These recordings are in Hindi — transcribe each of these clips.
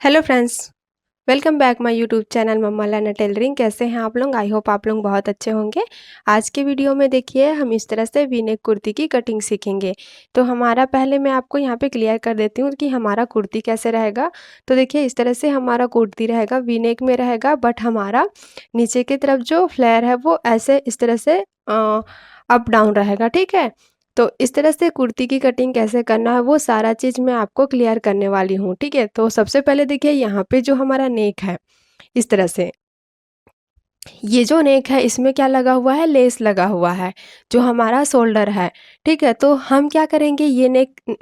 Hello friends, welcome back my YouTube channel mamma Lana tailoring. कैसे हैं आप लोग? आई होप आप लोग बहुत अच्छे होंगे। आज के वीडियो में देखिए हम इस तरह से वी नेक कुर्ती की कटिंग सीखेंगे। तो हमारा पहले मैं आपको यहाँ पे क्लियर कर देती हूँ कि हमारा कुर्ती कैसे रहेगा। तो देखिए इस तरह से हमारा कुर्ती रहेगा, वी नेक में रहेगा, बट हमारा नीचे की तरफ जो फ्लेयर है वो ऐसे इस तरह से अप डाउन रहेगा, ठीक है। तो इस तरह से कुर्ती की कटिंग कैसे करना है वो सारा चीज़ मैं आपको क्लियर करने वाली हूँ, ठीक है। तो सबसे पहले देखिए यहाँ पे जो हमारा नेक है इस तरह से, ये जो नेक है इसमें क्या लगा हुआ है, लेस लगा हुआ है जो हमारा शोल्डर है, ठीक है। तो हम क्या करेंगे,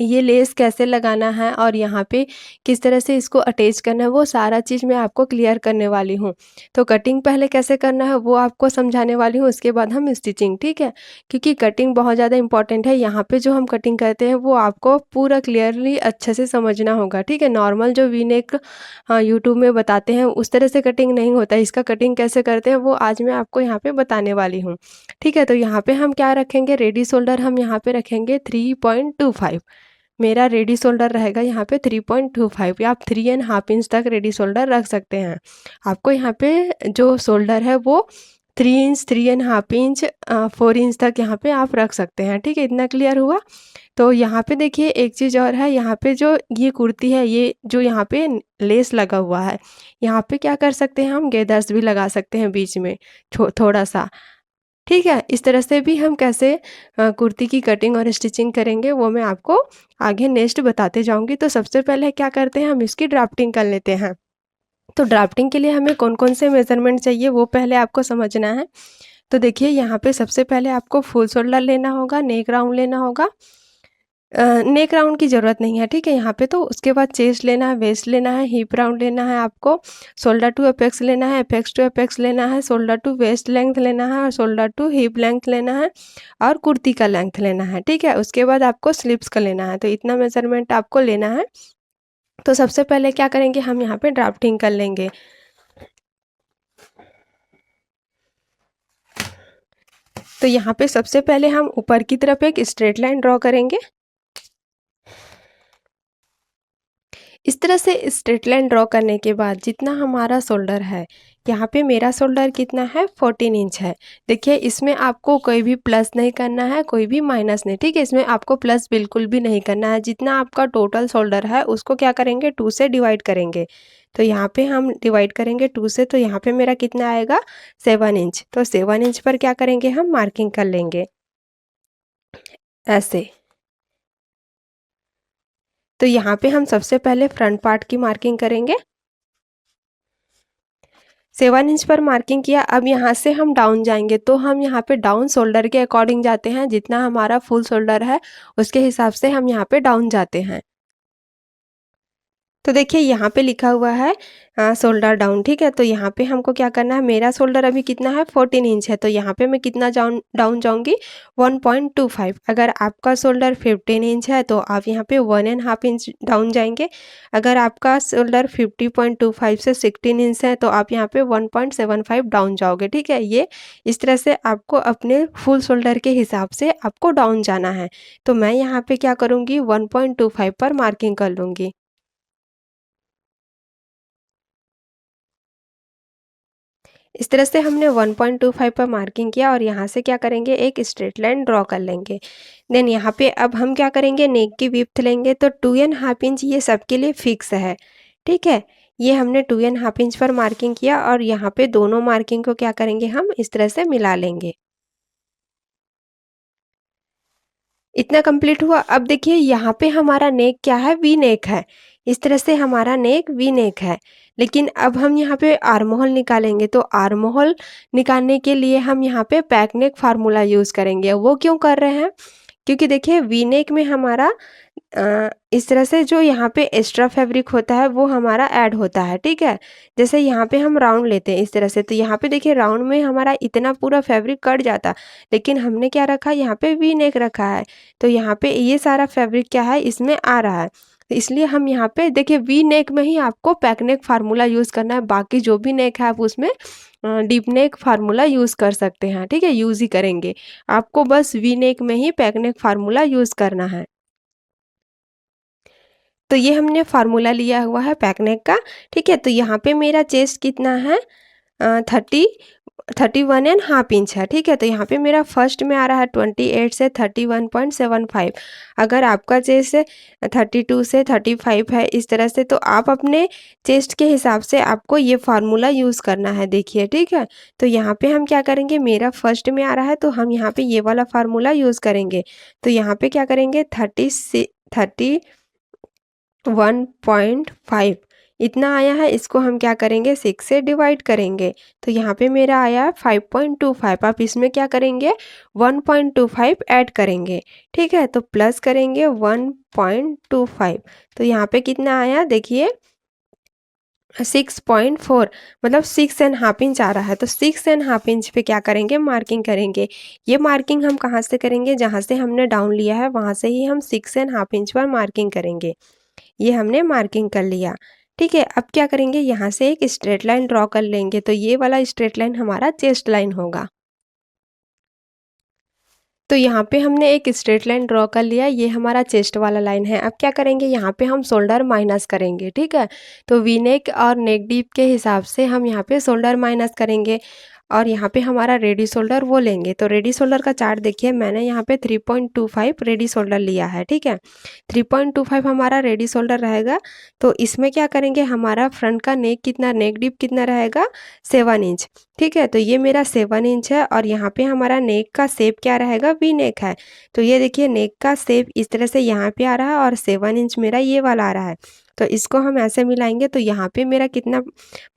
ये लेस कैसे लगाना है और यहाँ पे किस तरह से इसको अटैच करना है वो सारा चीज़ मैं आपको क्लियर करने वाली हूँ। तो कटिंग पहले कैसे करना है वो आपको समझाने वाली हूँ, उसके बाद हम स्टिचिंग, ठीक है। क्योंकि कटिंग बहुत ज़्यादा इंपॉर्टेंट है। यहाँ पे जो हम कटिंग करते हैं वो आपको पूरा क्लियरली अच्छे से समझना होगा, ठीक है। नॉर्मल जो वी नेक हाँ, यूट्यूब में बताते हैं उस तरह से कटिंग नहीं होता है। इसका कटिंग कैसे करते हैं वो आज मैं आपको यहाँ पे बताने वाली हूँ, ठीक है। तो यहाँ पे हम क्या रखेंगे, रेडी शोल्डर हम यहाँ पे रखेंगे 3.25। मेरा रेडी शोल्डर रहेगा यहाँ पे 3.25 या आप 3.5 इंच तक रेडी शोल्डर रख सकते हैं। आपको यहाँ पे जो शोल्डर है वो 3 इंच, 3.5 इंच, 4 इंच तक यहाँ पे आप रख सकते हैं, ठीक है। इतना क्लियर हुआ। तो यहाँ पे देखिए एक चीज़ और है, यहाँ पे जो ये कुर्ती है, ये जो यहाँ पे लेस लगा हुआ है, यहाँ पे क्या कर सकते हैं, हम गेदर्स भी लगा सकते हैं बीच में थोड़ा सा, ठीक है। इस तरह से भी हम कैसे कुर्ती की कटिंग और स्टिचिंग करेंगे वो मैं आपको आगे नेक्स्ट बताते जाऊँगी। तो सबसे पहले क्या करते हैं, हम इसकी ड्राफ्टिंग कर लेते हैं। तो ड्राफ्टिंग के लिए हमें कौन कौन से मेज़रमेंट चाहिए वो पहले आपको समझना है। तो देखिए यहाँ पे सबसे पहले आपको फुल शोल्डर लेना होगा, नेक राउंड लेना होगा। नेक राउंड की ज़रूरत नहीं है, ठीक है यहाँ पे। तो उसके बाद चेस्ट लेना है, वेस्ट लेना है, हिप राउंड लेना है आपको, शोल्डर टू अपेक्स लेना है, अपेक्स टू अपेक्स लेना है, शोल्डर टू वेस्ट लेंथ लेना है और शोल्डर टू हिप लेंथ लेना है और कुर्ती का लेंथ लेना है, ठीक है। उसके बाद आपको स्लिप्स का लेना है। तो इतना मेजरमेंट आपको लेना है। तो सबसे पहले क्या करेंगे, हम यहाँ पे ड्राफ्टिंग कर लेंगे। तो यहाँ पे सबसे पहले हम ऊपर की तरफ एक स्ट्रेट लाइन ड्रॉ करेंगे। इस तरह से स्ट्रेट लाइन ड्रॉ करने के बाद जितना हमारा शोल्डर है, यहाँ पे मेरा शोल्डर कितना है, 14 इंच है। देखिए इसमें आपको कोई भी प्लस नहीं करना है, कोई भी माइनस नहीं, ठीक है। इसमें आपको प्लस बिल्कुल भी नहीं करना है। जितना आपका टोटल शोल्डर है उसको क्या करेंगे, 2 से डिवाइड करेंगे। तो यहाँ पे हम डिवाइड करेंगे 2 से, तो यहाँ पे मेरा कितना आएगा, 7 इंच। तो 7 इंच पर क्या करेंगे, हम मार्किंग कर लेंगे ऐसे। तो यहाँ पे हम सबसे पहले फ्रंट पार्ट की मार्किंग करेंगे। 7 इंच पर मार्किंग किया। अब यहाँ से हम डाउन जाएंगे, तो हम यहाँ पे डाउन शोल्डर के अकॉर्डिंग जाते हैं। जितना हमारा फुल शोल्डर है उसके हिसाब से हम यहाँ पे डाउन जाते हैं। तो देखिए यहाँ पे लिखा हुआ है शोल्डर डाउन, ठीक है। तो यहाँ पे हमको क्या करना है, मेरा शोल्डर अभी कितना है, 14 इंच है। तो यहाँ पे मैं कितना डाउन जाऊँगी, 1.25। अगर आपका शोल्डर 15 इंच है तो आप यहाँ पे 1.5 इंच डाउन जाएंगे। अगर आपका शोल्डर 50.25 से 16 इंच है तो आप यहाँ पे 1.75 डाउन जाओगे, ठीक है। ये इस तरह से आपको अपने फुल शोल्डर के हिसाब से आपको डाउन जाना है। तो मैं यहाँ पे क्या करूँगी, 1.25 पर मार्किंग कर लूँगी। इस तरह से हमने 1.25 पर मार्किंग किया और यहाँ से क्या करेंगे, एक स्ट्रेट लाइन ड्रॉ कर लेंगे। देन यहाँ पे अब हम क्या करेंगे, नेक की विड्थ लेंगे। तो 2.5 इंच ये सबके लिए फिक्स है, ठीक है। ये हमने 2.5 इंच पर मार्किंग किया और यहाँ पे दोनों मार्किंग को क्या करेंगे, हम इस तरह से मिला लेंगे। इतना कंप्लीट हुआ। अब देखिए यहाँ पे हमारा नेक क्या है, वी नेक है। इस तरह से हमारा नेक वी नेक है। लेकिन अब हम यहाँ पे आर्म होल निकालेंगे। तो आर्म होल निकालने के लिए हम यहाँ पे पैक नेक फार्मूला यूज़ करेंगे। वो क्यों कर रहे हैं, क्योंकि देखिए वी नेक में हमारा इस तरह से जो यहाँ पे एक्स्ट्रा फैब्रिक होता है वो हमारा ऐड होता है, ठीक है। जैसे यहाँ पे हम राउंड लेते हैं इस तरह से, तो यहाँ पे देखिए राउंड में हमारा इतना पूरा फैब्रिक कट जाता, लेकिन हमने क्या रखा, यहाँ पे वी नेक रखा है। तो यहाँ पे ये सारा फैब्रिक क्या है, इसमें आ रहा है। तो इसलिए हम यहाँ पे देखिए वी नेक में ही आपको पैक नेक फार्मूला यूज़ करना है। बाकी जो भी नेक है आप उसमें डीप नेक फार्मूला यूज़ कर सकते हैं, ठीक है, यूज़ ही करेंगे। आपको बस वी नेक में ही पैक नेक फार्मूला यूज़ करना है। तो ये हमने फार्मूला लिया हुआ है बैक नेक का, ठीक है। तो यहाँ पे मेरा चेस्ट कितना है 31.5 इंच है, ठीक है। तो यहाँ पे मेरा फर्स्ट में आ रहा है 28 से 31.75। अगर आपका चेस्ट 32 से 35 है इस तरह से, तो आप अपने चेस्ट के हिसाब से आपको ये फार्मूला यूज़ करना है, देखिए, ठीक है। तो यहाँ पे हम क्या करेंगे, मेरा फर्स्ट में आ रहा है तो हम यहाँ पे ये वाला फार्मूला यूज़ करेंगे। तो यहाँ पे क्या करेंगे 31.5 इतना आया है, इसको हम क्या करेंगे 6 से डिवाइड करेंगे। तो यहाँ पे मेरा आया 5.25। आप इसमें क्या करेंगे 1.25 ऐड करेंगे, ठीक है। तो प्लस करेंगे 1.25। तो यहाँ पे कितना आया देखिए 6.4, मतलब 6.5 इंच आ रहा है। तो 6.5 इंच पे क्या करेंगे मार्किंग करेंगे। ये मार्किंग हम कहाँ से करेंगे, जहाँ से हमने डाउन लिया है वहाँ से ही हम 6.5 इंच पर मार्किंग करेंगे। ये हमने मार्किंग कर लिया, ठीक है। अब क्या करेंगे, यहाँ से एक स्ट्रेट लाइन ड्रॉ कर लेंगे। तो ये वाला स्ट्रेट लाइन हमारा चेस्ट लाइन होगा। तो यहाँ पे हमने एक स्ट्रेट लाइन ड्रॉ कर लिया, ये हमारा चेस्ट वाला लाइन है। अब क्या करेंगे, यहाँ पे हम शोल्डर माइनस करेंगे, ठीक है। तो वी नेक और नेक डीप के हिसाब से हम यहाँ पे शोल्डर माइनस करेंगे और यहाँ पे हमारा रेडी शोल्डर वो लेंगे। तो रेडी शोल्डर का चार्ट देखिए, मैंने यहाँ पे 3.25 रेडी शोल्डर लिया है, ठीक है। 3.25 हमारा रेडी शोल्डर रहेगा। तो इसमें क्या करेंगे, हमारा फ्रंट का नेक कितना, नेक डीप कितना रहेगा 7 इंच, ठीक है। तो ये मेरा 7 इंच है और यहाँ पे हमारा नेक का शेप क्या रहेगा, वी नेक है। तो ये देखिए नेक का शेप इस तरह से यहाँ पे आ रहा है और 7 इंच मेरा ये वाला आ रहा है। तो इसको हम ऐसे मिलाएंगे तो यहाँ पे मेरा कितना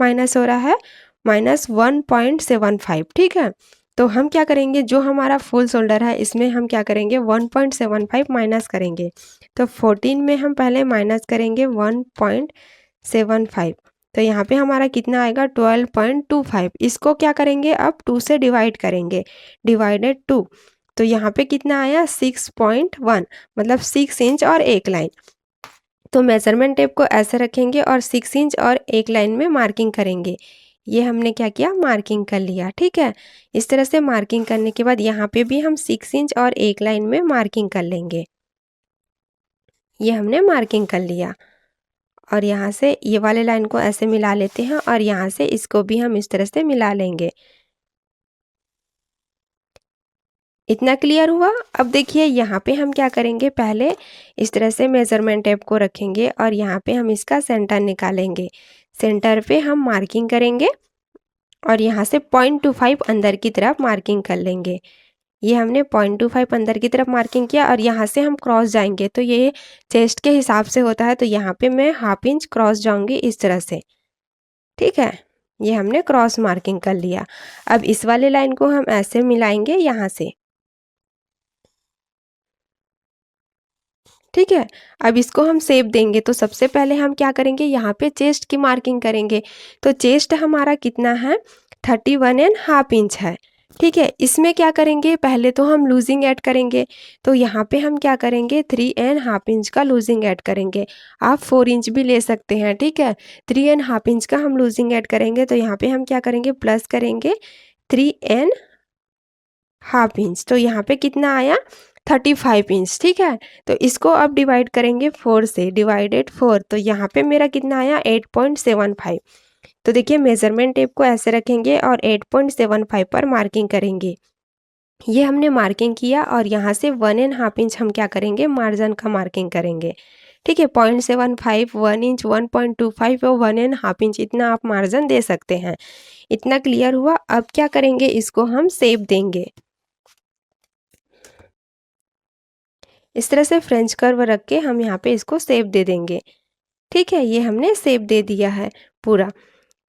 माइनस हो रहा है, -1.75, ठीक है। तो हम क्या करेंगे, जो हमारा फुल शोल्डर है इसमें हम क्या करेंगे 1.75 माइनस करेंगे। तो 14 में हम पहले माइनस करेंगे 1.75। तो यहाँ पे हमारा कितना आएगा 12.25। इसको क्या करेंगे अब 2 से डिवाइड करेंगे, डिवाइडेड 2। तो यहाँ पे कितना आया 6.1, मतलब 6 इंच और एक लाइन। तो मेजरमेंट टेप को ऐसे रखेंगे और 6 इंच और एक लाइन में मार्किंग करेंगे। ये हमने क्या किया, मार्किंग कर लिया, ठीक है। इस तरह से मार्किंग करने के बाद यहाँ पे भी हम 6 इंच और एक लाइन में मार्किंग कर लेंगे। ये हमने मार्किंग कर लिया और यहाँ से ये वाले लाइन को ऐसे मिला लेते हैं और यहाँ से इसको भी हम इस तरह से मिला लेंगे। इतना क्लियर हुआ। अब देखिए यहाँ पे हम क्या करेंगे, पहले इस तरह से मेजरमेंट टेप को रखेंगे और यहाँ पे हम इसका सेंटर निकालेंगे। सेंटर पे हम मार्किंग करेंगे और यहाँ से 0.25 अंदर की तरफ मार्किंग कर लेंगे। ये हमने 0.25 अंदर की तरफ मार्किंग किया और यहाँ से हम क्रॉस जाएंगे। तो ये चेस्ट के हिसाब से होता है, तो यहाँ पे मैं 1/2 इंच क्रॉस जाऊंगी इस तरह से, ठीक है। ये हमने क्रॉस मार्किंग कर लिया। अब इस वाले लाइन को हम ऐसे मिलाएंगे यहाँ से, ठीक है। अब इसको हम शेप देंगे। तो सबसे पहले हम क्या करेंगे, यहाँ पे चेस्ट की मार्किंग करेंगे। तो चेस्ट हमारा कितना है 31.5 इंच है, ठीक है। इसमें क्या करेंगे, पहले तो हम लूजिंग ऐड करेंगे। तो यहाँ पे हम क्या करेंगे 3.5 इंच का लूजिंग ऐड करेंगे। आप 4 इंच भी ले सकते हैं, ठीक है। 3.5 इंच का हम लूजिंग ऐड करेंगे। तो यहाँ पे हम क्या करेंगे, प्लस करेंगे 3.5 इंच। तो यहाँ पे कितना आया 35 इंच, ठीक है। तो इसको अब डिवाइड करेंगे 4 से, डिवाइडेड 4। तो यहाँ पे मेरा कितना आया 8.75। तो देखिए मेजरमेंट टेप को ऐसे रखेंगे और 8.75 पर मार्किंग करेंगे। ये हमने मार्किंग किया और यहाँ से 1.5 इंच हम क्या करेंगे, मार्जिन का मार्किंग करेंगे, ठीक है। 0.75, 1 इंच, 1.25 और 1.5 इंच इतना आप मार्जिन दे सकते हैं। इतना क्लियर हुआ। अब क्या करेंगे, इसको हम शेप देंगे। इस तरह से फ्रेंच कर्व रख के हम यहाँ पे इसको शेप दे देंगे, ठीक है। ये हमने शेप दे दिया है पूरा।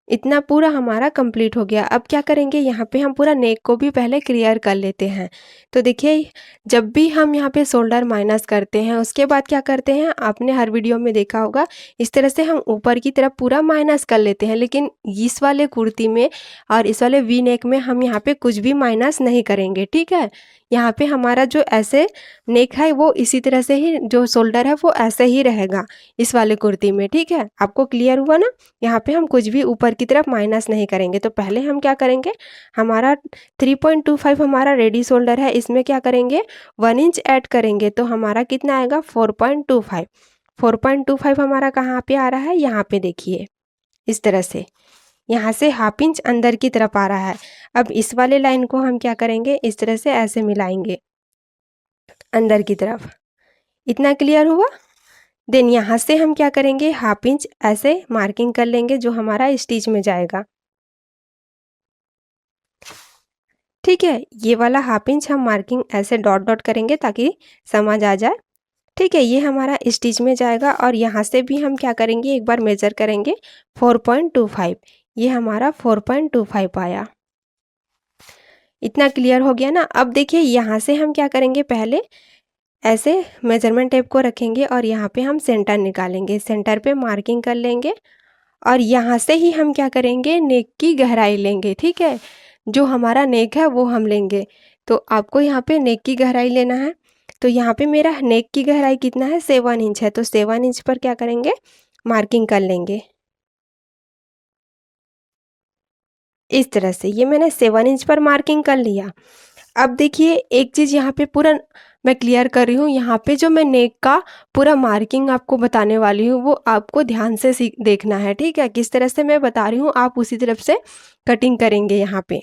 इतना पूरा हमारा कंप्लीट हो गया। अब क्या करेंगे, यहाँ पे हम पूरा नेक को भी पहले क्लियर कर लेते हैं। तो देखिए जब भी हम यहाँ पे शोल्डर माइनस करते हैं उसके बाद क्या करते हैं, आपने हर वीडियो में देखा होगा, इस तरह से हम ऊपर की तरफ पूरा माइनस कर लेते हैं। लेकिन इस वाले कुर्ती में और इस वाले वी नेक में हम यहाँ पे कुछ भी माइनस नहीं करेंगे, ठीक है। यहाँ पे हमारा जो ऐसे नेक है वो इसी तरह से ही, जो शोल्डर है वो ऐसे ही रहेगा इस वाले कुर्ती में, ठीक है। आपको क्लियर हुआ ना। यहाँ पे हम कुछ भी ऊपर की तरफ माइनस नहीं करेंगे। तो पहले हम क्या करेंगे, हमारा 3.25 हमारा रेडी शोल्डर है, इसमें क्या करेंगे 1 इंच ऐड करेंगे। तो हमारा कितना आएगा 4.25। 4.25 हमारा कहाँ पे आ रहा है, यहाँ पे देखिए इस तरह से, यहाँ से हाफ इंच अंदर की तरफ आ रहा है। अब इस वाले लाइन को हम क्या करेंगे, इस तरह से ऐसे मिलाएंगे अंदर की तरफ। इतना क्लियर हुआ। देन यहाँ से हम क्या करेंगे, हाफ इंच ऐसे मार्किंग कर लेंगे जो हमारा स्टिच में जाएगा। ठीक है, ये वाला हाफ इंच हम मार्किंग ऐसे डॉट डॉट करेंगे ताकि समझ आ जाए। ठीक है, ये हमारा स्टिच में जाएगा और यहाँ से भी हम क्या करेंगे, एक बार मेजर करेंगे 4.25। ये हमारा 4.25 आया। इतना क्लियर हो गया ना। अब देखिए यहाँ से हम क्या करेंगे, पहले ऐसे मेजरमेंट टेप को रखेंगे और यहाँ पे हम सेंटर निकालेंगे, सेंटर पे मार्किंग कर लेंगे और यहाँ से ही हम क्या करेंगे, नेक की गहराई लेंगे। ठीक है, जो हमारा नेक है वो हम लेंगे। तो आपको यहाँ पे नेक की गहराई लेना है। तो यहाँ पे मेरा नेक की गहराई कितना है, 7 इंच है। तो 7 इंच पर क्या करेंगे, मार्किंग कर लेंगे इस तरह से। ये मैंने 7 इंच पर मार्किंग कर लिया। अब देखिए एक चीज़ यहाँ पे पूरा मैं क्लियर कर रही हूँ, यहाँ पे जो मैं नेक का पूरा मार्किंग आपको बताने वाली हूँ वो आपको ध्यान से देखना है। ठीक है, किस तरह से मैं बता रही हूँ आप उसी तरफ से कटिंग करेंगे यहाँ पे।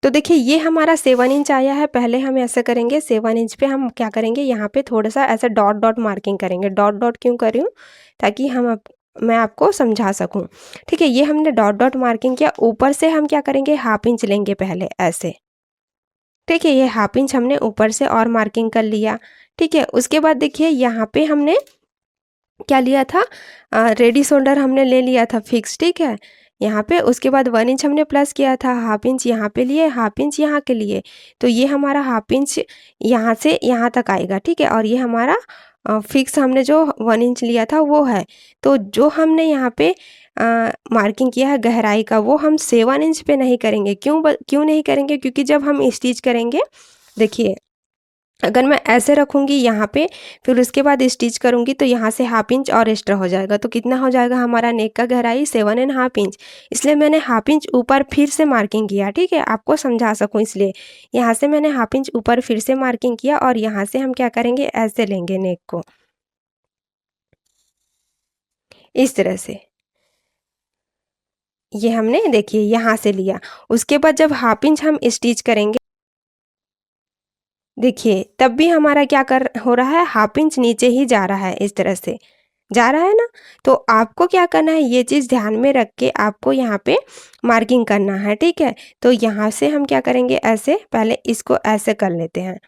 तो देखिए ये हमारा 7 इंच आया है। पहले हम ऐसा करेंगे, 7 इंच पे हम क्या करेंगे, यहाँ पे थोड़ा सा ऐसा डॉट डॉट मार्किंग करेंगे। डॉट डॉट क्यों कर रही हूँ, ताकि मैं आपको समझा सकूँ। ठीक है, ये हमने डॉट डॉट मार्किंग किया। ऊपर से हम क्या करेंगे, हाफ इंच लेंगे पहले ऐसे। ठीक है, ये हाफ इंच हमने ऊपर से और मार्किंग कर लिया। ठीक है, उसके बाद देखिए यहाँ पे हमने क्या लिया था, रेडी शोल्डर हमने ले लिया था फिक्स। ठीक है, यहाँ पे उसके बाद 1 इंच हमने प्लस किया था, हाफ इंच यहाँ पे लिए, हाफ इंच यहाँ के लिए। तो ये हमारा हाफ इंच यहाँ से यहाँ तक आएगा। ठीक है, और ये हमारा फिक्स हमने जो 1 इंच लिया था वो है। तो जो हमने यहाँ पे मार्किंग किया है गहराई का, वो हम 7 इंच पे नहीं करेंगे। क्यों नहीं करेंगे, क्योंकि जब हम स्टिच करेंगे, देखिए अगर मैं ऐसे रखूँगी यहाँ पे, फिर उसके बाद स्टिच करूँगी तो यहाँ से हाफ इंच और एक्स्ट्रा हो जाएगा। तो कितना हो जाएगा हमारा नेक का गहराई, 7.5 इंच। इसलिए मैंने हाफ इंच ऊपर फिर से मार्किंग किया। ठीक है, आपको समझा सकूँ इसलिए यहाँ से मैंने हाफ इंच ऊपर फिर से मार्किंग किया और यहाँ से हम क्या करेंगे, ऐसे लेंगे नेक को इस तरह से। ये हमने देखिए यहाँ से लिया। उसके बाद जब हाफ इंच हम स्टिच करेंगे, देखिए तब भी हमारा क्या कर हो रहा है, हाफ इंच नीचे ही जा रहा है, इस तरह से जा रहा है ना। तो आपको क्या करना है, ये चीज़ ध्यान में रख के आपको यहाँ पे मार्किंग करना है। ठीक है, तो यहाँ से हम क्या करेंगे, ऐसे पहले इसको ऐसे कर लेते हैं।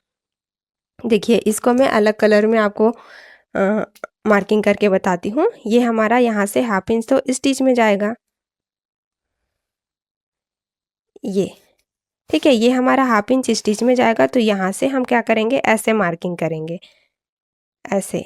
देखिए इसको मैं अलग कलर में आपको मार्किंग करके बताती हूँ। ये हमारा यहाँ से हाफ इंच तो स्टिच में जाएगा, ये ठीक है, ये हमारा हाफ इंच स्टिच में जाएगा। तो यहाँ से हम क्या करेंगे, ऐसे मार्किंग करेंगे ऐसे।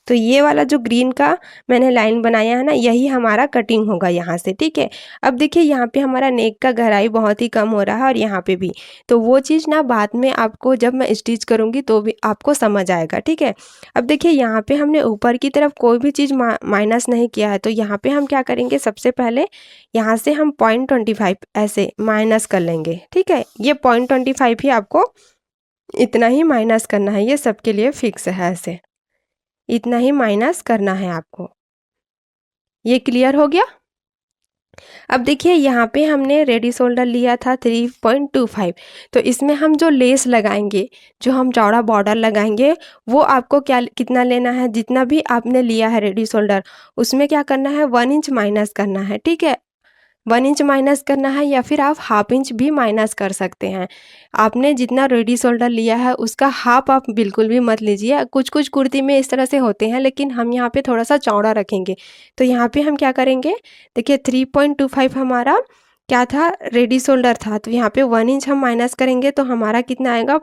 तो ये वाला जो ग्रीन का मैंने लाइन बनाया है ना, यही हमारा कटिंग होगा यहाँ से। ठीक है, अब देखिए यहाँ पे हमारा नेक का गहराई बहुत ही कम हो रहा है और यहाँ पे भी। तो वो चीज़ ना बाद में आपको जब मैं स्टिच करूँगी तो भी आपको समझ आएगा। ठीक है, अब देखिए यहाँ पे हमने ऊपर की तरफ कोई भी चीज़ माइनस नहीं किया है। तो यहाँ पे हम क्या करेंगे, सबसे पहले यहाँ से हम 0.25 ऐसे माइनस कर लेंगे। ठीक है, ये 0.25 ही आपको इतना ही माइनस करना है, ये सबके लिए फिक्स है। ऐसे इतना ही माइनस करना है आपको। ये क्लियर हो गया। अब देखिए यहाँ पे हमने रेडी शोल्डर लिया था 3.25। तो इसमें हम जो लेस लगाएंगे, जो हम चौड़ा बॉर्डर लगाएंगे, वो आपको क्या कितना लेना है, जितना भी आपने लिया है रेडी शोल्डर, उसमें क्या करना है, 1 इंच माइनस करना है। ठीक है, 1 इंच माइनस करना है, या फिर आप हाफ इंच भी माइनस कर सकते हैं। आपने जितना रेडी शोल्डर लिया है उसका हाफ आप बिल्कुल भी मत लीजिए। कुछ कुछ कुर्ती में इस तरह से होते हैं, लेकिन हम यहाँ पे थोड़ा सा चौड़ा रखेंगे। तो यहाँ पे हम क्या करेंगे, देखिए 3.25 हमारा क्या था, रेडी शोल्डर था। तो यहाँ पे 1 इंच हम माइनस करेंगे तो हमारा कितना आएगा,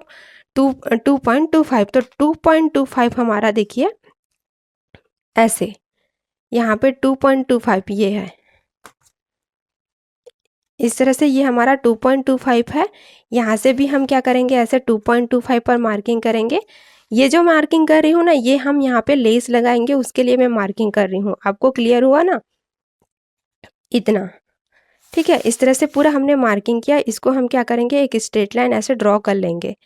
2.25। तो 2.25 हमारा देखिए ऐसे, यहाँ पे 2.25 ये है, इस तरह से ये हमारा 2.25 है। यहाँ से भी हम क्या करेंगे, ऐसे 2.25 पर मार्किंग करेंगे। ये जो मार्किंग कर रही हूँ ना, ये हम यहाँ पे लेस लगाएंगे, उसके लिए मैं मार्किंग कर रही हूँ। आपको क्लियर हुआ ना, इतना। ठीक है, इस तरह से पूरा हमने मार्किंग किया। इसको हम क्या करेंगे, एक स्ट्रेट लाइन ऐसे ड्रॉ कर लेंगे।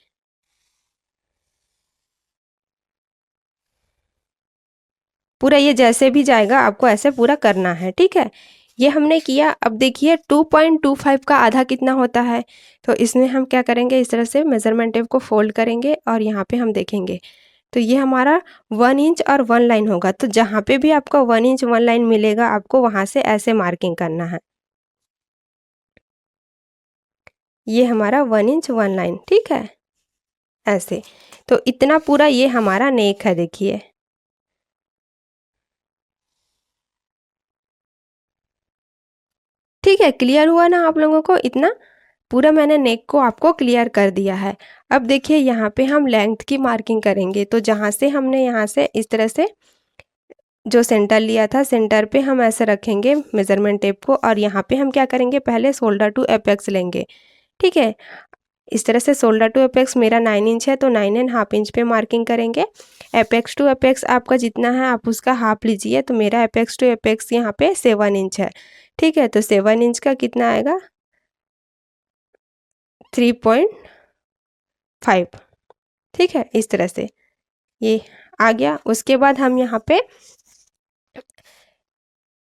पूरा ये जैसे भी जाएगा आपको ऐसे पूरा करना है, ठीक है। ये हमने किया। अब देखिए 2.25 का आधा कितना होता है, तो इसमें हम क्या करेंगे, इस तरह से मेजरमेंट टेप को फोल्ड करेंगे और यहाँ पे हम देखेंगे तो ये हमारा 1 इंच और 1 लाइन होगा। तो जहाँ पे भी आपको 1 इंच 1 लाइन मिलेगा आपको वहाँ से ऐसे मार्किंग करना है। ये हमारा 1 इंच 1 लाइन, ठीक है, ऐसे। तो इतना पूरा ये हमारा नेक है, देखिए। ठीक है, क्लियर हुआ ना आप लोगों को? इतना पूरा मैंने नेक को आपको क्लियर कर दिया है। अब देखिए यहाँ पे हम लेंथ की मार्किंग करेंगे। तो जहाँ से हमने यहाँ से इस तरह से जो सेंटर लिया था, सेंटर पे हम ऐसे रखेंगे मेजरमेंट टेप को और यहाँ पे हम क्या करेंगे, पहले शोल्डर टू एपेक्स लेंगे, ठीक है। इस तरह से शोल्डर टू एपेक्स मेरा 9 इंच है तो 9.5 इंच पे मार्किंग करेंगे। एपेक्स टू एपेक्स आपका जितना है आप उसका हाफ लीजिए। तो मेरा एपेक्स टू एपेक्स यहाँ पे 7 इंच है, ठीक है। तो 7 इंच का कितना आएगा, 3.5, ठीक है। इस तरह से ये आ गया। उसके बाद हम यहाँ पे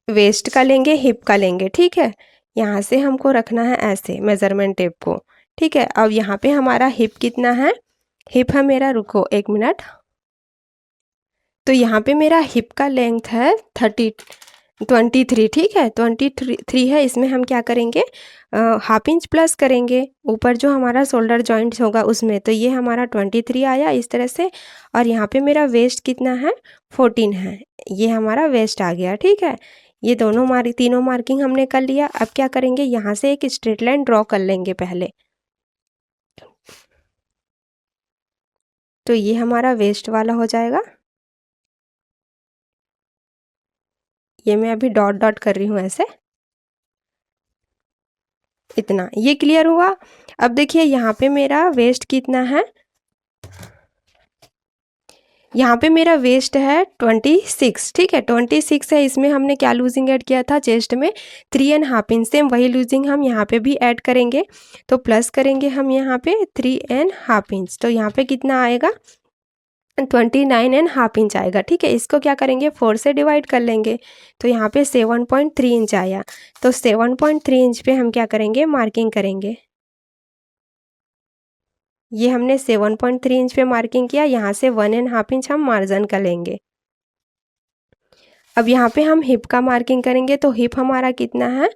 वेस्ट का लेंगे, हिप का लेंगे, ठीक है। यहाँ से हमको रखना है ऐसे मेजरमेंट टेप को, ठीक है। अब यहाँ पे हमारा हिप कितना है, हिप है मेरा, रुको 1 मिनट। तो यहाँ पे मेरा हिप का लेंथ है 23, ठीक है, 23 है। इसमें हम क्या करेंगे, हाफ इंच प्लस करेंगे ऊपर जो हमारा शोल्डर जॉइंट्स होगा उसमें। तो ये हमारा 23 आया इस तरह से। और यहाँ पे मेरा वेस्ट कितना है, 14 है। ये हमारा वेस्ट आ गया, ठीक है। ये तीनों मार्किंग हमने कर लिया। अब क्या करेंगे, यहाँ से एक स्ट्रेट लाइन ड्रॉ कर लेंगे पहले। तो ये हमारा वेस्ट वाला हो जाएगा। ये मैं अभी डॉट डॉट कर रही हूँ ऐसे, इतना। ये क्लियर हुआ। अब देखिए यहाँ पे मेरा वेस्ट कितना है, यहाँ पे मेरा वेस्ट है 26, ठीक है, 26 है। इसमें हमने क्या लूजिंग ऐड किया था, चेस्ट में 3.5 इंच। सेम वही लूजिंग हम यहाँ पे भी ऐड करेंगे। तो प्लस करेंगे हम यहाँ पे 3.5 इंच। तो यहाँ पे कितना आएगा, 29.5 इंच आएगा, ठीक है। इसको क्या करेंगे, 4 से डिवाइड कर लेंगे। तो यहाँ पे 7.3 इंच आया। तो 7.3 इंच पे हम क्या करेंगे, मार्किंग करेंगे। ये हमने 7.3 इंच पे मार्किंग किया। यहाँ से 1.5 इंच हम मार्जिन का लेंगे। अब यहाँ पे हम हिप का मार्किंग करेंगे। तो हिप हमारा कितना है,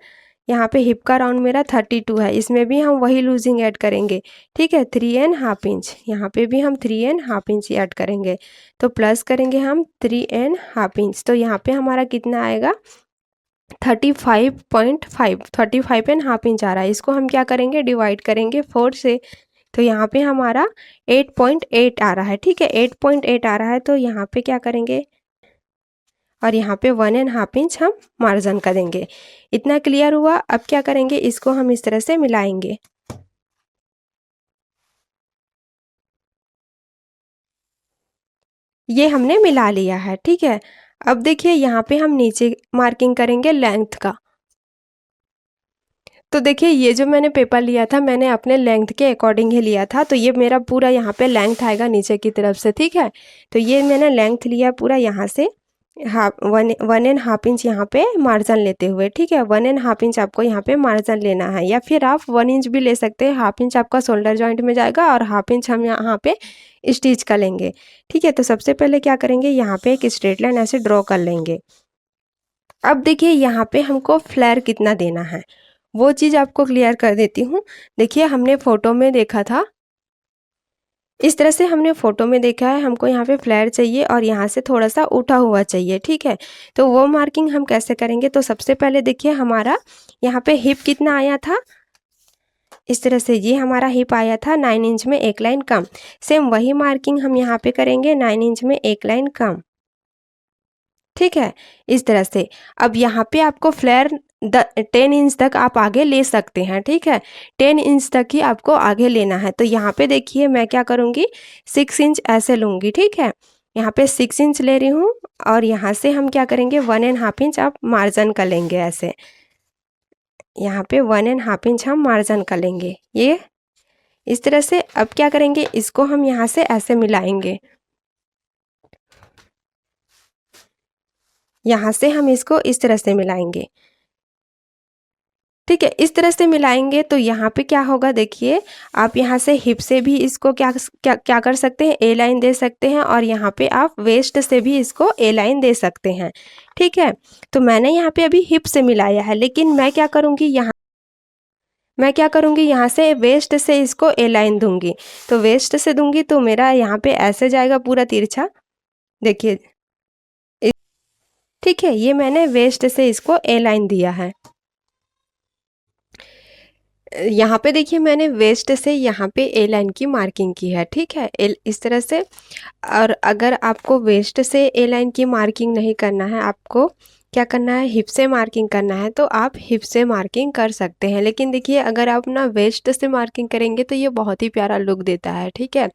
यहाँ पे हिप का राउंड मेरा 32 है। इसमें भी हम वही लूजिंग ऐड करेंगे, ठीक है, 3.5 इंच। यहाँ पे भी हम 3.5 इंच ऐड करेंगे। तो प्लस करेंगे हम 3.5 इंच। तो यहाँ पे हमारा कितना आएगा, 35.5, 35.5 इंच आ रहा है। इसको हम क्या करेंगे, डिवाइड करेंगे 4 से। तो यहाँ पे हमारा 8.8 आ रहा है, ठीक है, 8.8 आ रहा है। तो यहाँ पे क्या करेंगे, और यहाँ पे 1.5 इंच हम मार्जिन का देंगे। इतना क्लियर हुआ। अब क्या करेंगे, इसको हम इस तरह से मिलाएंगे। ये हमने मिला लिया है, ठीक है। अब देखिए यहाँ पे हम नीचे मार्किंग करेंगे लेंथ का। तो देखिए ये जो मैंने पेपर लिया था मैंने अपने लेंथ के अकॉर्डिंग ही लिया था। तो ये मेरा पूरा यहाँ पे लेंथ आएगा नीचे की तरफ से, ठीक है। तो ये मैंने लेंथ लिया पूरा यहाँ से, 1.5 इंच यहाँ पे मार्जिन लेते हुए, ठीक है। 1.5 इंच आपको यहाँ पे मार्जिन लेना है, या फिर आप 1 इंच भी ले सकते हैं। हाफ इंच आपका शोल्डर जॉइंट में जाएगा और हाफ इंच हम यहाँ पे स्टिच का लेंगे, ठीक है। तो सबसे पहले क्या करेंगे, यहाँ पे एक स्ट्रेट लाइन ऐसे ड्रॉ कर लेंगे। अब देखिए यहाँ पे हमको फ्लेयर कितना देना है वो चीज़ आपको क्लियर कर देती हूँ। देखिए हमने फ़ोटो में देखा था, इस तरह से हमने फ़ोटो में देखा है। हमको यहाँ पे फ्लेयर चाहिए और यहाँ से थोड़ा सा उठा हुआ चाहिए, ठीक है। तो वो मार्किंग हम कैसे करेंगे, तो सबसे पहले देखिए हमारा यहाँ पे हिप कितना आया था, इस तरह से ये हमारा हिप आया था 9 इंच में 1 लाइन कम। सेम वही मार्किंग हम यहाँ पे करेंगे 9 इंच में 1 लाइन कम, ठीक है, इस तरह से। अब यहाँ पे आपको फ्लेयर 10 इंच तक आप आगे ले सकते हैं, ठीक है, 10 इंच तक ही आपको आगे लेना है। तो यहाँ पे देखिए मैं क्या करूँगी, 6 इंच ऐसे लूँगी, ठीक है। यहाँ पे 6 इंच ले रही हूँ और यहाँ से हम क्या करेंगे, 1.5 इंच आप मार्जिन का लेंगे ऐसे। यहाँ पे 1.5 इंच हम मार्जिन कर लेंगे। ये इस तरह से। अब क्या करेंगे, इसको हम यहाँ से ऐसे मिलाएंगे, यहाँ से हम इसको इस तरह से मिलाएंगे। ठीक है, इस तरह से मिलाएंगे तो यहाँ पे क्या होगा, देखिए आप यहाँ से हिप से भी इसको क्या क्या क्या कर सकते हैं, ए लाइन दे सकते हैं, और यहाँ पे आप वेस्ट से भी इसको ए लाइन दे सकते हैं। ठीक है, तो मैंने यहाँ पे अभी हिप से मिलाया है, लेकिन मैं क्या करूँगी, यहाँ से वेस्ट से इसको ए लाइन दूंगी। तो वेस्ट से दूंगी तो मेरा यहाँ पे ऐसे जाएगा पूरा तिरछा, देखिए। ठीक है, ये मैंने वेस्ट से इसको ए लाइन दिया है। यहाँ पे देखिए मैंने वेस्ट से यहाँ पे ए लाइन की मार्किंग की है। ठीक है, इस तरह से। और अगर आपको वेस्ट से ए लाइन की मार्किंग नहीं करना है, आपको क्या करना है, हिप से मार्किंग करना है, तो आप हिप से मार्किंग कर सकते हैं। लेकिन देखिए अगर आप ना वेस्ट से मार्किंग करेंगे तो ये बहुत ही प्यारा लुक देता है। ठीक है,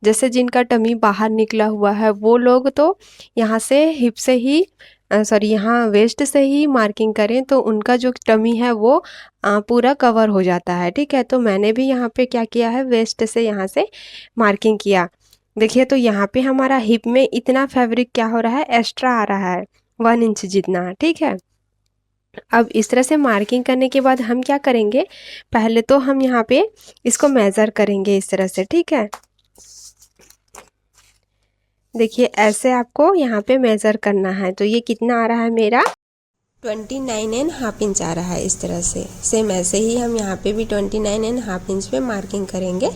जैसे जिनका टमी बाहर निकला हुआ है वो लोग तो यहाँ से हिप से ही यहाँ वेस्ट से ही मार्किंग करें तो उनका जो टमी है वो पूरा कवर हो जाता है। ठीक है, तो मैंने भी यहाँ पे क्या किया है, वेस्ट से यहाँ से मार्किंग किया। देखिए तो यहाँ पे हमारा हिप में इतना फैब्रिक क्या हो रहा है, एक्स्ट्रा आ रहा है 1 इंच जितना। ठीक है, अब इस तरह से मार्किंग करने के बाद हम क्या करेंगे, पहले तो हम यहाँ पे इसको मेज़र करेंगे इस तरह से। ठीक है, देखिए ऐसे आपको यहाँ पे मेज़र करना है। तो ये कितना आ रहा है मेरा, 29.5 इंच आ रहा है इस तरह से। सेम ऐसे ही हम यहाँ पे भी 29.5 इंच पे मार्किंग करेंगे।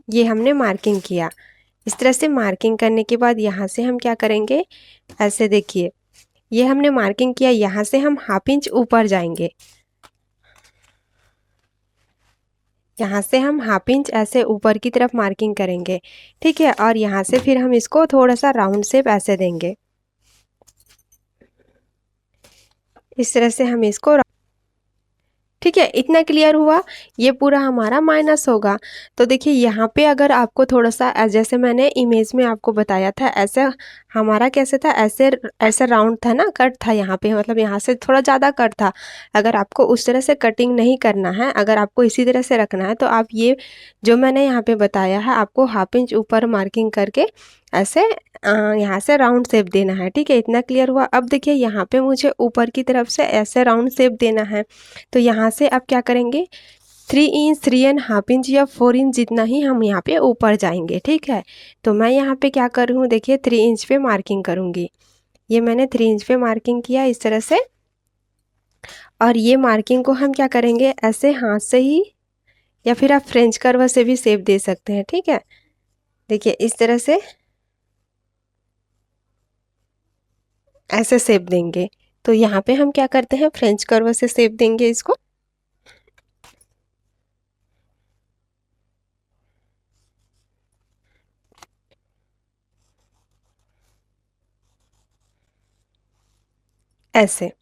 ये हमने मार्किंग किया। इस तरह से मार्किंग करने के बाद यहाँ से हम क्या करेंगे, ऐसे देखिए ये हमने मार्किंग किया, यहाँ से हम 1/2 इंच ऊपर जाएंगे, यहाँ से हम 1/2 इंच ऐसे ऊपर की तरफ मार्किंग करेंगे। ठीक है, और यहाँ से फिर हम इसको थोड़ा सा राउंड शेप ऐसे देंगे, इस तरह से हम इसको। ठीक है, इतना क्लियर हुआ। ये पूरा हमारा माइनस होगा। तो देखिए यहाँ पे अगर आपको थोड़ा सा जैसे मैंने इमेज में आपको बताया था, ऐसे हमारा कैसे था, ऐसे ऐसे राउंड था ना, कट था यहाँ पे, मतलब यहाँ से थोड़ा ज़्यादा कट था। अगर आपको उस तरह से कटिंग नहीं करना है, अगर आपको इसी तरह से रखना है, तो आप ये जो मैंने यहाँ पे बताया है, आपको 1/2 इंच ऊपर मार्किंग करके ऐसे यहाँ से राउंड शेप देना है। ठीक है, इतना क्लियर हुआ। अब देखिए यहाँ पे मुझे ऊपर की तरफ से ऐसे राउंड शेप देना है, तो यहाँ से अब क्या करेंगे, 3 इंच, 3.5 इंच या 4 इंच जितना ही हम यहाँ पे ऊपर जाएंगे। ठीक है, तो मैं यहाँ पे क्या कर रही हूँ, देखिए 3 इंच पे मार्किंग करूँगी। ये मैंने 3 इंच पे मार्किंग किया इस तरह से। और ये मार्किंग को हम क्या करेंगे, ऐसे हाथ से ही, या फिर आप फ्रेंच कर्व से भी शेप दे सकते हैं। ठीक है, देखिए इस तरह से ऐसे शेप देंगे। तो यहाँ पे हम क्या करते हैं, फ्रेंच कर्व से शेप देंगे इसको। ऐसे,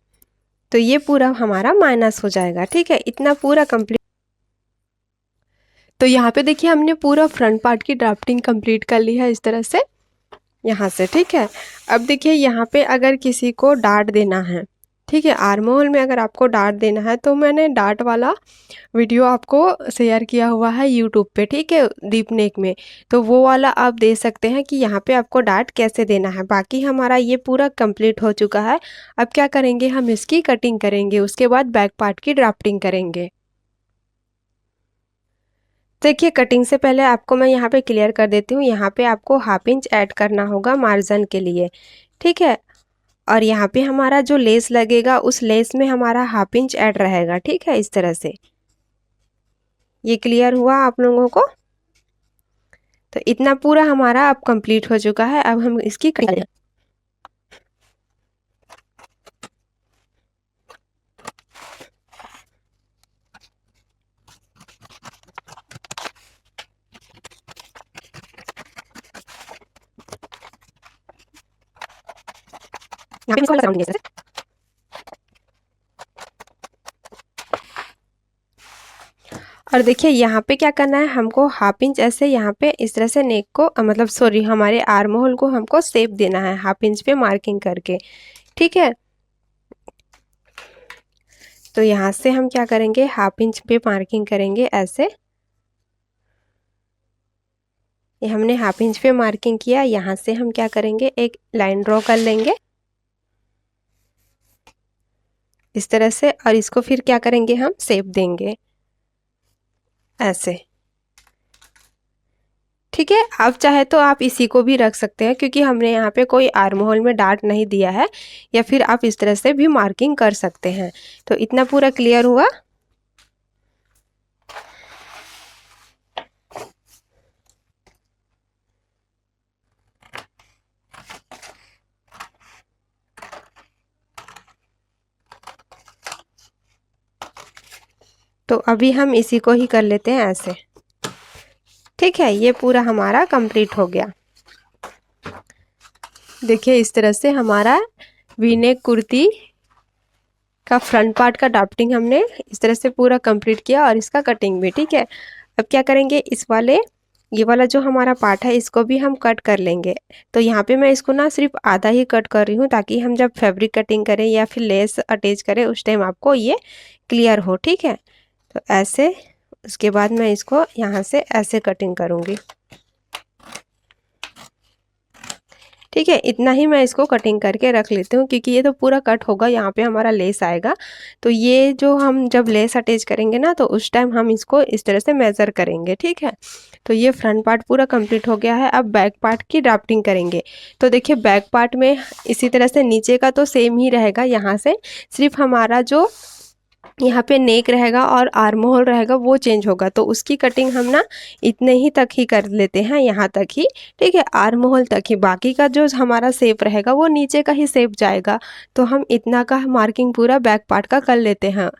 तो ये पूरा हमारा माइनस हो जाएगा। ठीक है, इतना पूरा कंप्लीट। तो यहाँ पे देखिए हमने पूरा फ्रंट पार्ट की ड्राफ्टिंग कंप्लीट कर ली है इस तरह से, यहाँ से। ठीक है, अब देखिए यहाँ पे अगर किसी को डार्ट देना है, ठीक है, आर्म होल में अगर आपको डार्ट देना है, तो मैंने डार्ट वाला वीडियो आपको शेयर किया हुआ है यूट्यूब पे। ठीक है, डीप नेक में, तो वो वाला आप दे सकते हैं कि यहाँ पे आपको डार्ट कैसे देना है। बाकी हमारा ये पूरा कंप्लीट हो चुका है। अब क्या करेंगे, हम इसकी कटिंग करेंगे, उसके बाद बैक पार्ट की ड्राफ्टिंग करेंगे। देखिए कटिंग से पहले आपको मैं यहाँ पे क्लियर कर देती हूँ, यहाँ पे आपको 1/2 इंच ऐड करना होगा मार्जिन के लिए। ठीक है, और यहाँ पे हमारा जो लेस लगेगा उस लेस में हमारा 1/2 इंच ऐड रहेगा। ठीक है, इस तरह से। ये क्लियर हुआ आप लोगों को। तो इतना पूरा हमारा अब कंप्लीट हो चुका है। अब हम इसकी कटिंग, यहाँ पे इसको राउंड देंगे। और देखिए यहाँ पे क्या करना है, हमको हाफ इंच ऐसे यहाँ पे इस तरह से नेक को मतलब सॉरी हमारे आर्म होल को हमको शेप देना है हाफ इंच पे मार्किंग करके, ठीक है। तो यहाँ से हम क्या करेंगे, हाफ इंच पे मार्किंग करेंगे ऐसे। ये हमने हाफ इंच पे मार्किंग किया, यहाँ से हम क्या करेंगे, एक लाइन ड्रॉ कर लेंगे इस तरह से, और इसको फिर क्या करेंगे, हम शेप देंगे ऐसे, ठीक है। आप चाहे तो आप इसी को भी रख सकते हैं, क्योंकि हमने यहाँ पे कोई आर्म होल में डार्ट नहीं दिया है, या फिर आप इस तरह से भी मार्किंग कर सकते हैं। तो इतना पूरा क्लियर हुआ। तो अभी हम इसी को ही कर लेते हैं ऐसे, ठीक है। ये पूरा हमारा कंप्लीट हो गया। देखिए इस तरह से हमारा वी नेक कुर्ती का फ्रंट पार्ट का ड्राफ्टिंग हमने इस तरह से पूरा कंप्लीट किया, और इसका कटिंग भी, ठीक है। अब क्या करेंगे, इस वाले ये वाला जो हमारा पार्ट है इसको भी हम कट कर लेंगे। तो यहाँ पे मैं इसको ना सिर्फ आधा ही कट कर रही हूँ, ताकि हम जब फैब्रिक कटिंग करें या फिर लेस अटैच करें उस टाइम आपको ये क्लियर हो, ठीक है। तो ऐसे, उसके बाद मैं इसको यहाँ से ऐसे कटिंग करूँगी, ठीक है। इतना ही मैं इसको कटिंग करके रख लेती हूँ, क्योंकि ये तो पूरा कट होगा, यहाँ पे हमारा लेस आएगा। तो ये जो हम जब लेस अटैच करेंगे ना, तो उस टाइम हम इसको इस तरह से मेज़र करेंगे, ठीक है। तो ये फ्रंट पार्ट पूरा कंप्लीट हो गया है। अब बैक पार्ट की ड्राफ्टिंग करेंगे। तो देखिए बैक पार्ट में इसी तरह से नीचे का तो सेम ही रहेगा, यहाँ से सिर्फ हमारा जो यहाँ पे नेक रहेगा और आर्म होल रहेगा वो चेंज होगा। तो उसकी कटिंग हम ना इतने ही तक ही कर लेते हैं, यहाँ तक ही, ठीक है, आर्म होल तक ही। बाकी का जो हमारा शेप रहेगा वो नीचे का ही शेप जाएगा। तो हम इतना का मार्किंग पूरा बैक पार्ट का कर लेते हैं।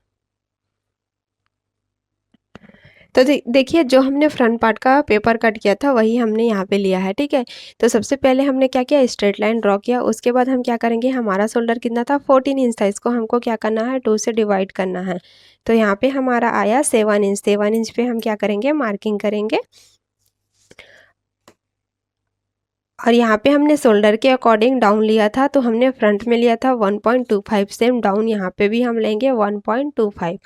तो देखिए जो हमने फ्रंट पार्ट का पेपर कट किया था वही हमने यहाँ पे लिया है, ठीक है। तो सबसे पहले हमने क्या किया, स्ट्रेट लाइन ड्रॉ किया। उसके बाद हम क्या करेंगे, हमारा शोल्डर कितना था, 14 इंच था, इसको हमको क्या करना है, 2 से डिवाइड करना है। तो यहाँ पे हमारा आया 7 इंच। 7 इंच पे हम क्या करेंगे, मार्किंग करेंगे। और यहाँ पे हमने शोल्डर के अकॉर्डिंग डाउन लिया था, तो हमने फ्रंट में लिया था 1.25, सेम डाउन यहाँ पे भी हम लेंगे 1.25।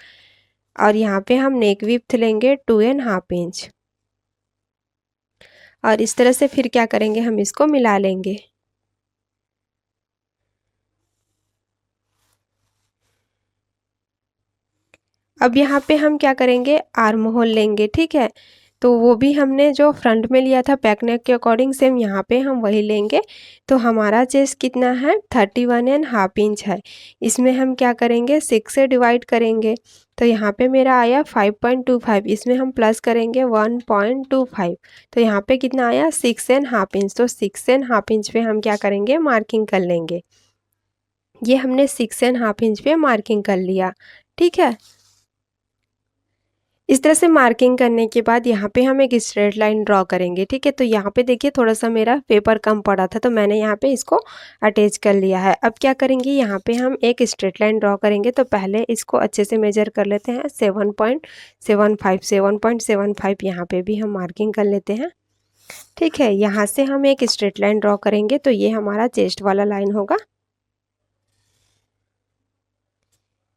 और यहाँ पे हम नेक विड्थ लेंगे 2.5 इंच। और इस तरह से फिर क्या करेंगे, हम इसको मिला लेंगे। अब यहाँ पे हम क्या करेंगे, आर्म होल लेंगे, ठीक है। तो वो भी हमने जो फ्रंट में लिया था बैक नेक के अकॉर्डिंग, सेम यहाँ पे हम वही लेंगे। तो हमारा चेस्ट कितना है, 31.5 इंच है। इसमें हम क्या करेंगे, 6 से डिवाइड करेंगे। तो यहाँ पे मेरा आया 5.25, इसमें हम प्लस करेंगे 1.25। तो यहाँ पे कितना आया, 6.5 इंच। तो 6.5 इंच पे हम क्या करेंगे, मार्किंग कर लेंगे। ये हमने 6.5 इंच पे मार्किंग कर लिया, ठीक है। इस तरह से मार्किंग करने के बाद यहाँ पे हम एक स्ट्रेट लाइन ड्रॉ करेंगे, ठीक है। तो यहाँ पे देखिए थोड़ा सा मेरा पेपर कम पड़ा था, तो मैंने यहाँ पे इसको अटैच कर लिया है। अब क्या करेंगे, यहाँ पे हम एक स्ट्रेट लाइन ड्रॉ करेंगे। तो पहले इसको अच्छे से मेजर कर लेते हैं, 7.75 7.75 यहाँ पे भी हम मार्किंग कर लेते हैं, ठीक है। यहाँ से हम एक स्ट्रेट लाइन ड्रॉ करेंगे। तो ये हमारा चेस्ट वाला लाइन होगा,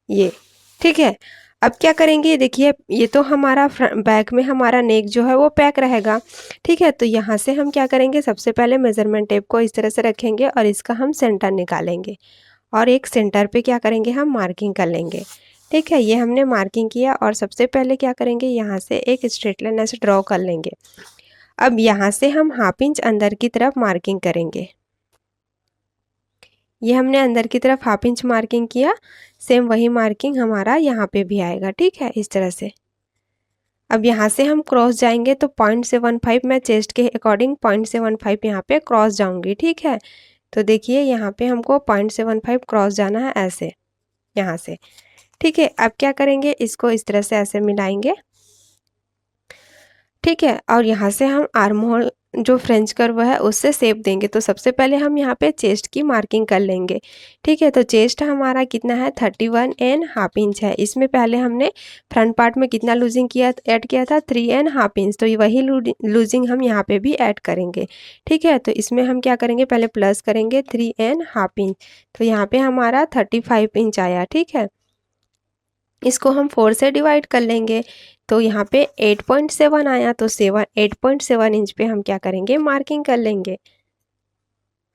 ये, ठीक है। अब क्या करेंगे, देखिए ये तो हमारा बैक में हमारा नेक जो है वो पैक रहेगा, ठीक है। तो यहाँ से हम क्या करेंगे, सबसे पहले मेजरमेंट टेप को इस तरह से रखेंगे और इसका हम सेंटर निकालेंगे, और एक सेंटर पे क्या करेंगे, हम मार्किंग कर लेंगे, ठीक है। ये हमने मार्किंग किया, और सबसे पहले क्या करेंगे, यहाँ से एक स्ट्रेट लाइन ऐसे ड्रॉ कर लेंगे। अब यहाँ से हम हाफ इंच अंदर की तरफ मार्किंग करेंगे। ये हमने अंदर की तरफ हाफ इंच मार्किंग किया, सेम वही मार्किंग हमारा यहाँ पे भी आएगा, ठीक है, इस तरह से। अब यहाँ से हम क्रॉस जाएंगे, तो 0.75 मैं चेस्ट के अकॉर्डिंग 0.75 यहाँ पे क्रॉस जाऊंगी, ठीक है। तो देखिए यहाँ पे हमको 0.75 क्रॉस जाना है ऐसे, यहाँ से, ठीक है। अब क्या करेंगे, इसको इस तरह से ऐसे मिलाएंगे, ठीक है। और यहाँ से हम आर्म होल जो फ्रेंच कर्व है उससे शेप देंगे। तो सबसे पहले हम यहाँ पे चेस्ट की मार्किंग कर लेंगे। ठीक है, तो चेस्ट हमारा कितना है 31.5 इंच है। इसमें पहले हमने फ्रंट पार्ट में कितना लूजिंग ऐड किया था 3.5 इंच। तो वही लूजिंग हम यहाँ पे भी ऐड करेंगे। ठीक है, तो इसमें हम क्या करेंगे, पहले प्लस करेंगे 3.5 इंच। तो यहाँ पे हमारा 35 इंच आया। ठीक है, इसको हम 4 से डिवाइड कर लेंगे। तो यहाँ पे 8.7 आया। तो 8.7 इंच पे हम क्या करेंगे, मार्किंग कर लेंगे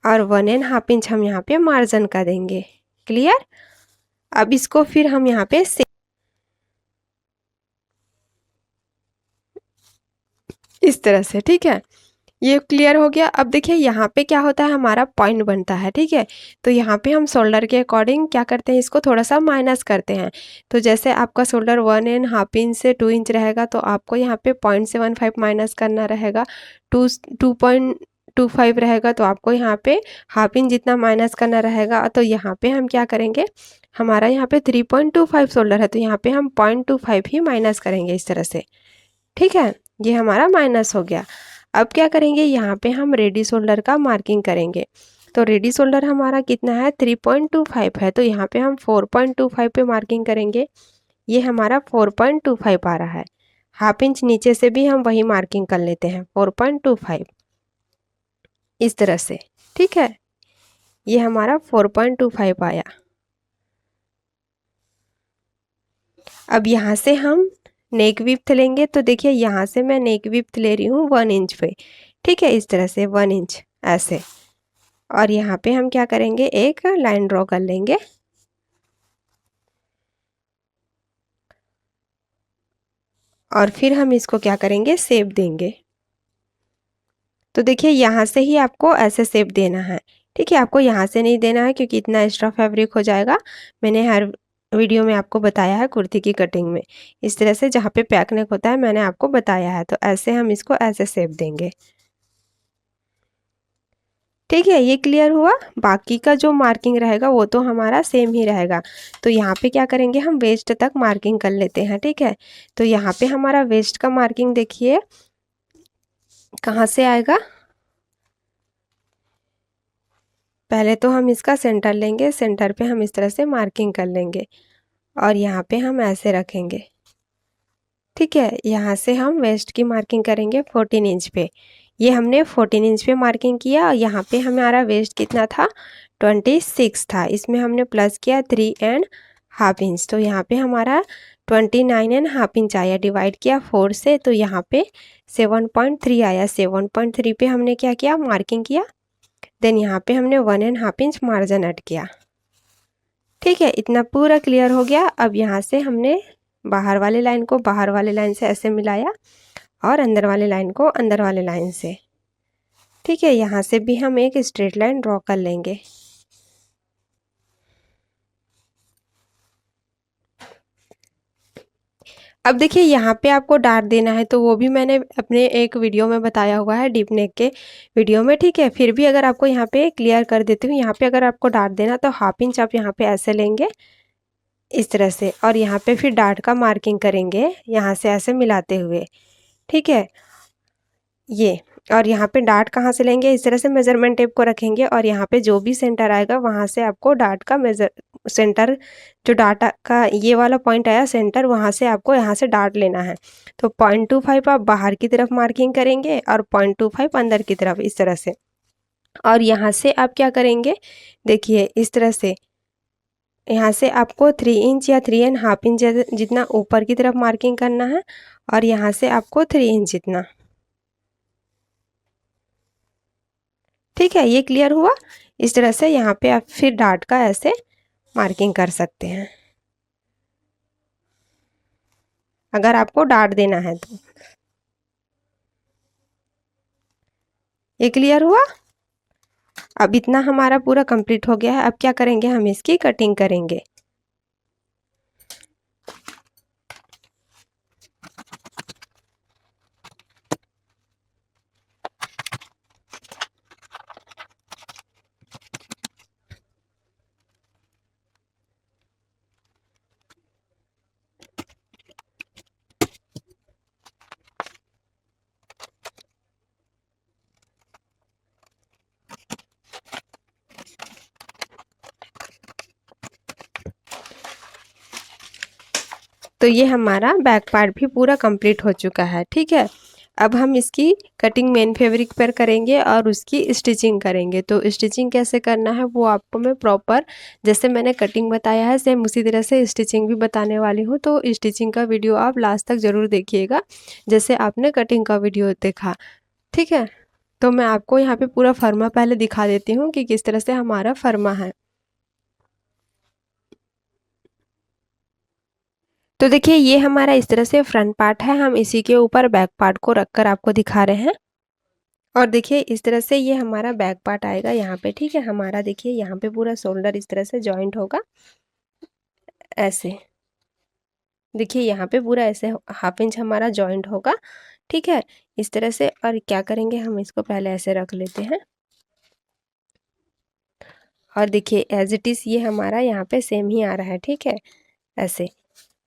और 1.5 इंच हम यहाँ पे मार्जिन का देंगे। क्लियर। अब इसको फिर हम यहाँ पे इस तरह से, ठीक है, ये क्लियर हो गया। अब देखिए यहाँ पे क्या होता है, हमारा पॉइंट बनता है। ठीक है, तो यहाँ पे हम शोल्डर के अकॉर्डिंग क्या करते हैं, इसको थोड़ा सा माइनस करते हैं। तो जैसे आपका शोल्डर 1.5 इंच से 2 इंच रहेगा, तो आपको यहाँ पे 0.75 माइनस करना रहेगा। 2.25 रहेगा, तो आपको यहाँ पे हाफ इंच जितना माइनस करना रहेगा। तो यहाँ पे हम क्या करेंगे, हमारा यहाँ पे 3.25 शोल्डर है, तो यहाँ पे हम 0.25 ही माइनस करेंगे इस तरह से। ठीक है, ये हमारा माइनस हो गया। अब क्या करेंगे, यहाँ पे हम रेडी शोल्डर का मार्किंग करेंगे। तो रेडी शोल्डर हमारा कितना है 3.25 है, तो यहाँ पे हम 4.25 पे मार्किंग करेंगे। ये हमारा 4.25 आ रहा है। हाफ इंच नीचे से भी हम वही मार्किंग कर लेते हैं 4.25 इस तरह से। ठीक है, ये हमारा 4.25 आया। अब यहाँ से हम नेक विड्थ लेंगे। तो देखिए यहाँ से मैं नेक विड्थ ले रही हूँ 1 इंच पे। ठीक है, इस तरह से 1 इंच ऐसे। और यहाँ पे हम क्या करेंगे, एक लाइन ड्रॉ कर लेंगे। और फिर हम इसको क्या करेंगे, शेप देंगे। तो देखिए यहाँ से ही आपको ऐसे शेप देना है। ठीक है, आपको यहाँ से नहीं देना है क्योंकि इतना एक्स्ट्रा फैब्रिक हो जाएगा। मैंने हर वीडियो में आपको बताया है कुर्ती की कटिंग में। इस तरह से जहाँ पे पैक नेक होता है मैंने आपको बताया है। तो ऐसे हम इसको ऐसे शेप देंगे। ठीक है, ये क्लियर हुआ। बाकी का जो मार्किंग रहेगा वो तो हमारा सेम ही रहेगा। तो यहाँ पे क्या करेंगे, हम वेस्ट तक मार्किंग कर लेते हैं। ठीक है, तो यहाँ पे हमारा वेस्ट का मार्किंग देखिए कहाँ से आएगा। पहले तो हम इसका सेंटर लेंगे, सेंटर पे हम इस तरह से मार्किंग कर लेंगे और यहाँ पे हम ऐसे रखेंगे। ठीक है, यहाँ से हम वेस्ट की मार्किंग करेंगे 14 इंच पे। ये हमने 14 इंच पे मार्किंग किया और यहाँ पे हमारा वेस्ट कितना था 26 था। इसमें हमने प्लस किया 3.5 इंच। तो यहाँ पे हमारा 29.5 इंच आया। डिवाइड किया 4 से, तो यहाँ पे 7.3 आया। 7.3 पे हमने क्या किया, मार्किंग किया। देन यहाँ पे हमने 1.5 इंच मार्जिन ऐड किया। ठीक है, इतना पूरा क्लियर हो गया। अब यहाँ से हमने बाहर वाले लाइन को बाहर वाले लाइन से ऐसे मिलाया और अंदर वाले लाइन को अंदर वाले लाइन से। ठीक है, यहाँ से भी हम एक स्ट्रेट लाइन ड्रॉ कर लेंगे। अब देखिए यहाँ पे आपको डार्ट देना है, तो वो भी मैंने अपने एक वीडियो में बताया हुआ है, डीप नेक के वीडियो में। ठीक है, फिर भी अगर आपको यहाँ पे क्लियर कर देती हूँ। यहाँ पे अगर आपको डार्ट देना तो हाफ इंच आप यहाँ पे ऐसे लेंगे इस तरह से, और यहाँ पे फिर डार्ट का मार्किंग करेंगे यहाँ से ऐसे मिलाते हुए। ठीक है, ये, और यहाँ पे डार्ट कहाँ से लेंगे, इस तरह से मेजरमेंट टेप को रखेंगे और यहाँ पे जो भी सेंटर आएगा वहाँ से आपको डार्ट का सेंटर, जो डार्ट का ये वाला पॉइंट आया सेंटर, वहाँ से आपको यहाँ से डार्ट लेना है। तो 0.25 आप बाहर की तरफ मार्किंग करेंगे और 0.25 अंदर की तरफ इस तरह से। और यहाँ से आप क्या करेंगे, देखिए इस तरह से यहाँ से आपको 3 इंच या 3.5 इंच जितना ऊपर की तरफ मार्किंग करना है और यहाँ से आपको 3 इंच जितना। ठीक है, ये क्लियर हुआ। इस तरह से यहाँ पे आप फिर डार्ट का ऐसे मार्किंग कर सकते हैं अगर आपको डार्ट देना है तो। ये क्लियर हुआ। अब इतना हमारा पूरा कंप्लीट हो गया है। अब क्या करेंगे, हम इसकी कटिंग करेंगे। तो ये हमारा बैक पार्ट भी पूरा कंप्लीट हो चुका है। ठीक है, अब हम इसकी कटिंग मेन फैब्रिक पर करेंगे और उसकी स्टिचिंग करेंगे। तो स्टिचिंग कैसे करना है वो आपको मैं प्रॉपर, जैसे मैंने कटिंग बताया है सेम उसी तरह से स्टिचिंग भी बताने वाली हूँ। तो स्टिचिंग का वीडियो आप लास्ट तक ज़रूर देखिएगा, जैसे आपने कटिंग का वीडियो देखा। ठीक है, तो मैं आपको यहाँ पे पूरा फर्मा पहले दिखा देती हूँ कि किस तरह से हमारा फर्मा है। तो देखिए ये हमारा इस तरह से फ्रंट पार्ट है, हम इसी के ऊपर बैक पार्ट को रखकर आपको दिखा रहे हैं। और देखिए इस तरह से ये हमारा बैक पार्ट आएगा यहाँ पे। ठीक है, हमारा देखिए यहाँ पे पूरा शोल्डर इस तरह से जॉइंट होगा ऐसे। देखिए यहाँ पे पूरा ऐसे 1/2 इंच हमारा जॉइंट होगा। ठीक है, इस तरह से। और क्या करेंगे, हम इसको पहले ऐसे रख लेते हैं। और देखिए एज इट इज़ ये हमारा यहाँ पे सेम ही आ रहा है। ठीक है, ऐसे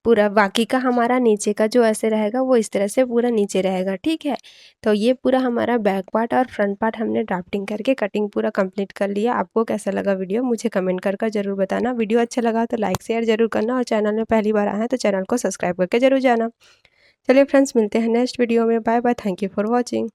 पूरा। बाकी का हमारा नीचे का जो ऐसे रहेगा वो इस तरह से पूरा नीचे रहेगा। ठीक है, तो ये पूरा हमारा बैक पार्ट और फ्रंट पार्ट हमने ड्राफ्टिंग करके कटिंग पूरा कंप्लीट कर लिया। आपको कैसा लगा वीडियो मुझे कमेंट कर ज़रूर बताना। वीडियो अच्छा लगा तो लाइक शेयर ज़रूर करना, और चैनल में पहली बार आए हैं तो चैनल को सब्सक्राइब करके ज़रूर जाना। चलिए फ्रेंड्स, मिलते हैं नेक्स्ट वीडियो में। Bye bye, thank you for watching.